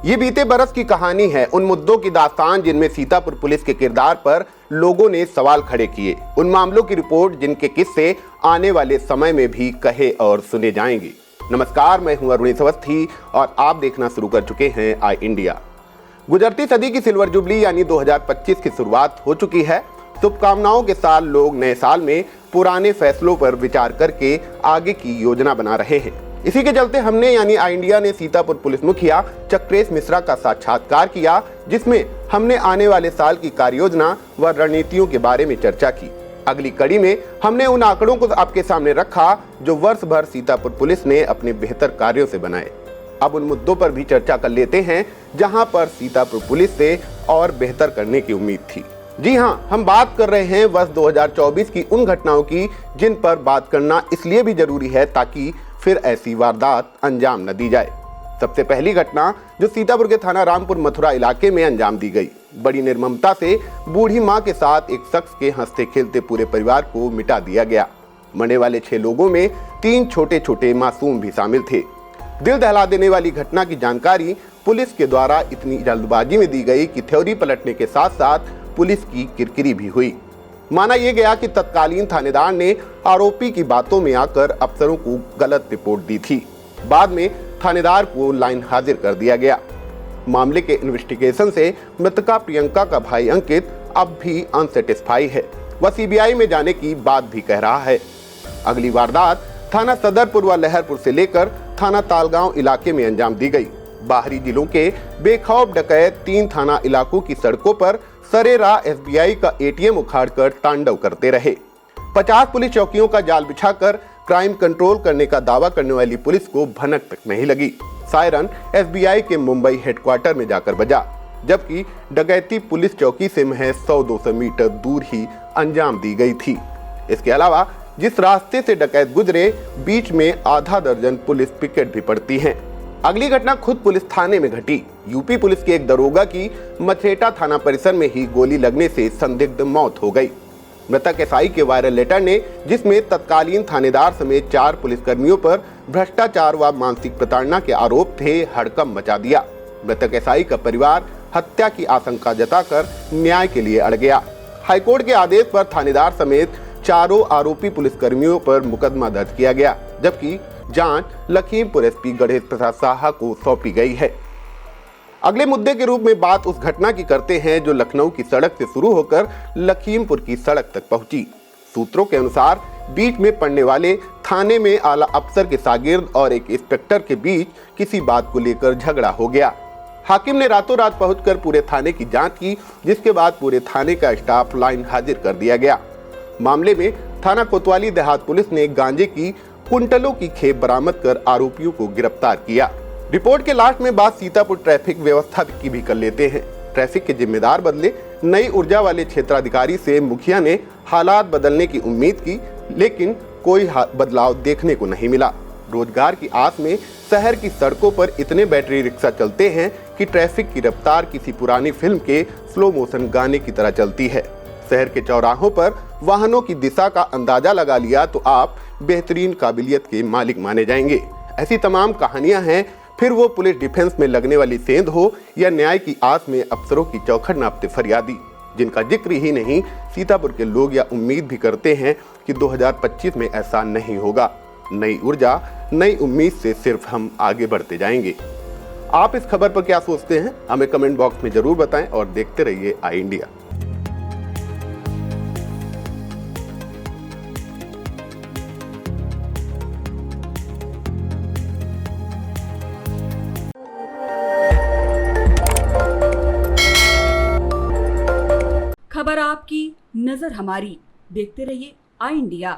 ये बीते बरस की कहानी है, उन मुद्दों की दास्तान जिनमें सीतापुर पुलिस के किरदार पर लोगों ने सवाल खड़े किए, उन मामलों की रिपोर्ट जिनके किस्से आने वाले समय में भी कहे और सुने जाएंगे। नमस्कार, मैं हूं अरुणेश अवस्थी और आप देखना शुरू कर चुके हैं आई इंडिया। गुजरती सदी की सिल्वर जुबली यानी 2025 की शुरुआत हो चुकी है। शुभकामनाओं के साथ लोग नए साल में पुराने फैसलों पर विचार करके आगे की योजना बना रहे हैं। इसी के चलते हमने यानी आई इंडिया ने सीतापुर पुलिस मुखिया चक्रेश मिश्रा का साक्षात्कार किया, जिसमें हमने आने वाले साल की कार्ययोजना व रणनीतियों के बारे में चर्चा की। अगली कड़ी में हमने उन आंकड़ों को आपके सामने रखा जो वर्ष भर सीतापुर पुलिस ने अपने बेहतर कार्यों से बनाए। अब उन मुद्दों पर भी चर्चा कर लेते हैं जहां पर सीतापुर पुलिस से और बेहतर करने की उम्मीद थी। जी हां, हम बात कर रहे हैं वर्ष 2024 की उन घटनाओं की जिन पर बात करना इसलिए भी जरूरी है ताकि फिर ऐसी वारदात अंजाम न दी जाए। सबसे पहली घटना जो सीतापुर के थाना रामपुर मथुरा इलाके में अंजाम दी गई। बड़ी निर्ममता से बूढ़ी मां के साथ एक शख्स के हंसते खेलते पूरे परिवार को मिटा दिया गया। मरने वाले 6 लोगों में 3 छोटे छोटे मासूम भी शामिल थे। दिल दहला देने वाली घटना की जानकारी पुलिस के द्वारा इतनी जल्दबाजी में दी गई कि थ्योरी पलटने के साथ साथ पुलिस की किरकिरी भी हुई। माना यह गया कि तत्कालीन थानेदार ने आरोपी की बातों में आकर अफसरों को गलत रिपोर्ट दी थी। बाद में थानेदार को लाइन हाजिर कर दिया गया। मामले के इन्वेस्टिगेशन से मृतका प्रियंका का भाई अंकित अब भी अनसेटिस्फाई है। वह सीबीआई में जाने की बात भी कह रहा है। अगली वारदात थाना सदरपुर व लहरपुर से लेकर थाना तालगांव इलाके में अंजाम दी गई। बाहरी जिलों के बेखौफ डकैत 3 थाना इलाकों की सड़कों पर सरेराह एसबीआई का एटीएम उखाड़कर तांडव करते रहे। 50 पुलिस चौकियों का जाल बिछाकर क्राइम कंट्रोल करने का दावा करने वाली पुलिस को भनक तक नहीं लगी। सायरन एसबीआई के मुंबई हेडक्वार्टर में जाकर बजा, जबकि डकैती पुलिस चौकी से महज 100-200 मीटर दूर ही अंजाम दी गई थी। इसके अलावा जिस रास्ते से डकैत गुजरे, बीच में आधा दर्जन पुलिस पिकेट भी पड़ती हैं। अगली घटना खुद पुलिस थाने में घटी। यूपी पुलिस के एक दरोगा की मछेटा थाना परिसर में ही गोली लगने से संदिग्ध मौत हो गई। मृतक एसआई के वायरल लेटर ने, जिसमें तत्कालीन थानेदार समेत 4 पुलिसकर्मियों पर भ्रष्टाचार व मानसिक प्रताड़ना के आरोप थे, हड़कंप मचा दिया। मृतक एसआई का परिवार हत्या की आशंका जताकर न्याय के लिए अड़ गया। हाईकोर्ट के आदेश पर थानेदार समेत 4 आरोपी पुलिसकर्मियों पर मुकदमा दर्ज किया गया, जबकि जांच लखीमपुर एसपी गणेश प्रसाद साहा को सौंपी गई है। अगले मुद्दे के रूप में बात उस घटना की करते हैं जो लखनऊ की सड़क से शुरू होकर लखीमपुर की सड़क तक पहुंची। सूत्रों के अनुसार बीच में पड़ने वाले थाने में आला अफसर के शागिर्द और एक इंस्पेक्टर के बीच किसी बात को लेकर झगड़ा हो गया। हाकिम ने रातों रात पहुंचकर पूरे थाने की जांच की, जिसके बाद पूरे थाने का स्टाफ लाइन हाजिर कर दिया गया। मामले में थाना कोतवाली देहात पुलिस ने गांजे की कुंटलों की खेप बरामद कर आरोपियों को गिरफ्तार किया। रिपोर्ट के लास्ट में बात सीतापुर ट्रैफिक व्यवस्था की भी कर लेते हैं। ट्रैफिक के जिम्मेदार बदले नई ऊर्जा वाले क्षेत्राधिकारी से मुखिया ने हालात बदलने की उम्मीद की, लेकिन कोई बदलाव देखने को नहीं मिला। रोजगार की आस में शहर की सड़कों पर इतने बैटरी रिक्शा चलते हैं कि ट्रैफिक की रफ्तार किसी पुरानी फिल्म के स्लो मोशन गाने की तरह चलती है। शहर के चौराहों पर वाहनों की दिशा का अंदाजा लगा लिया तो आप बेहतरीन काबिलियत के मालिक माने जाएंगे। ऐसी तमाम कहानियां हैं, फिर वो पुलिस डिफेंस में लगने वाली सेंध हो या न्याय की आस में अफसरों की चौखट नापते फरियादी, जिनका जिक्र ही नहीं सीतापुर के लोग या उम्मीद भी करते हैं कि 2025 में ऐसा नहीं होगा। नई ऊर्जा, नई उम्मीद से सिर्फ हम आगे बढ़ते जाएंगे। आप इस खबर पर क्या सोचते हैं, हमें कमेंट बॉक्स में जरूर बताएं और देखते रहिए आई इंडिया। खबर आपकी, नजर हमारी। देखते रहिए आई इंडिया।